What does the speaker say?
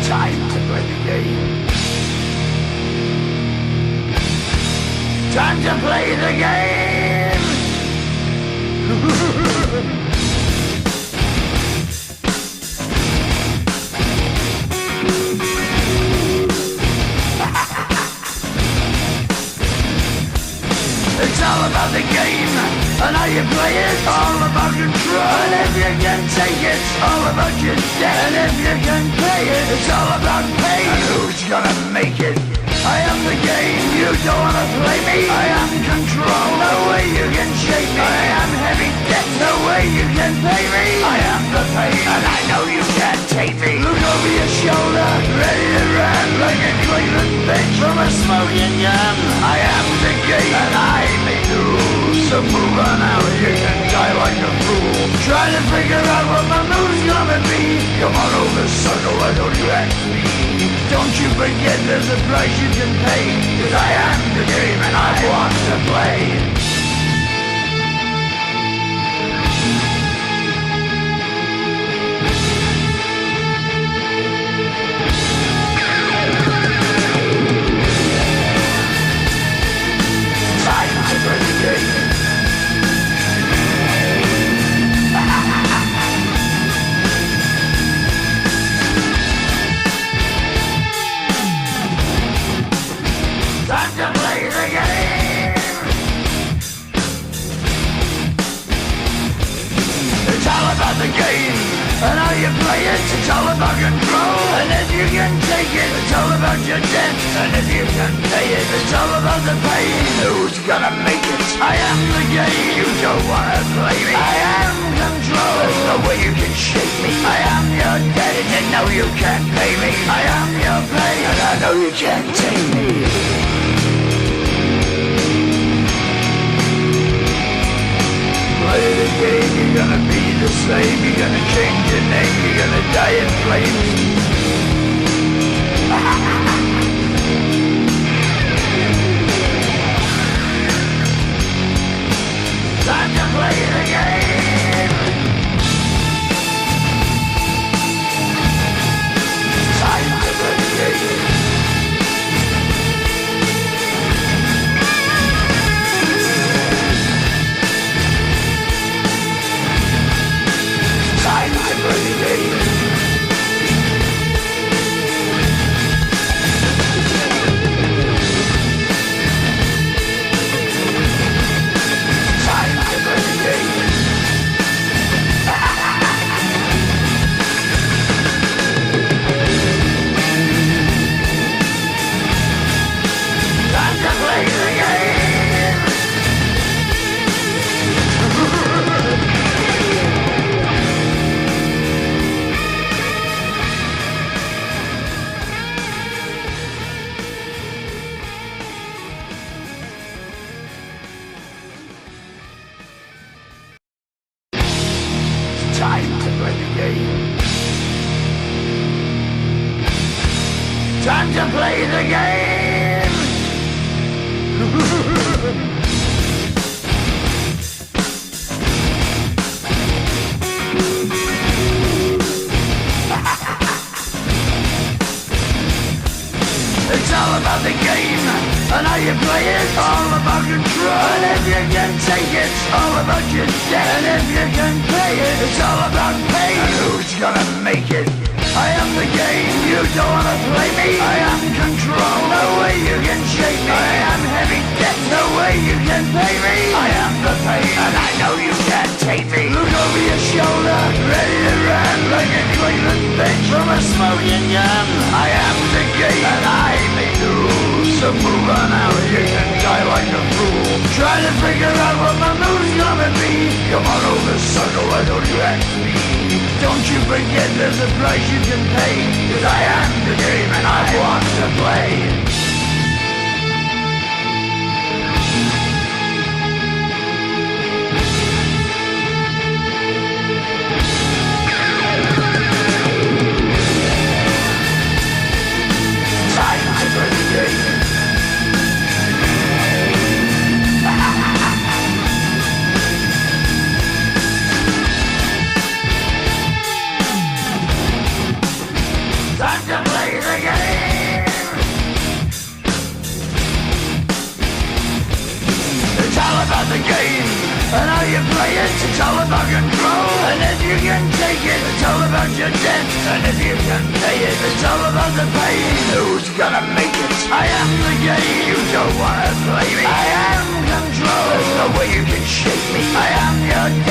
Time to play the game. Time to play the game. It's all about the game and how you play it. All about control, and if you can take it, all about your debt. And if you can pay it, it's all about pain. And who's gonna make it? I am the game, you don't wanna play me. I am control, no way you can shake me. I am heavy debt, no way you can pay me. I am the pain, and I know you can't take me. Look over your shoulder, ready to run like a Cleveland bitch from a smoking gun. I am the game, and I may lose. So move on out, you can die like a fool. Trying to figure out what my move's gonna be. Come on over, sucker, why don't you ask me? Don't you forget there's a price you can pay. 'Cause I am the game and I want to play. Time to play the game. Time to play the game. It's all about the game and how you play it. It's all about control, and if you can take it, it's all about your debt. And if you can pay it, it's all about the pain. Who's gonna make it? I am the game. You don't wanna play me. I am control. There's no way you can shake me. I am your debt, and you know you can't pay me. I am your pain, and I know you can't take me. Play the game, you're gonna be the same. You're gonna change your name, you're gonna die in flames. Time to play the game. Time to play the game. Time to play the game. Time to play the game. Time to play the game. Time to play the game. Time to play the game. It's all about the game and how you play it. All about control, and if you can take it, all about your debt. And if you can pay it, it's all about pain. And who's gonna make it? I am the game, you don't wanna play me. I am control, no way you can shake me. I am heavy debt, no way you can pay me. I am the pain, and I know you can't take me. Look over your shoulder, ready to run like a Cleveland bitch from a smoking gun. I am the game, and I may lose. So move on out, you can die like a fool. Trying to figure out what my move's gonna be. Come on over, sucker, why don't you ask me? Don't you forget there's a price you can pay. 'Cause I am the game and I want to play. Time to play the game. Time to play and how you play it. It's all about control, and if you can take it, it's all about your debt. And if you can pay it, it's all about the pain. Who's gonna make it? I am the game. You don't wanna play me. I am control. There's no way you can shake me. I am your debt.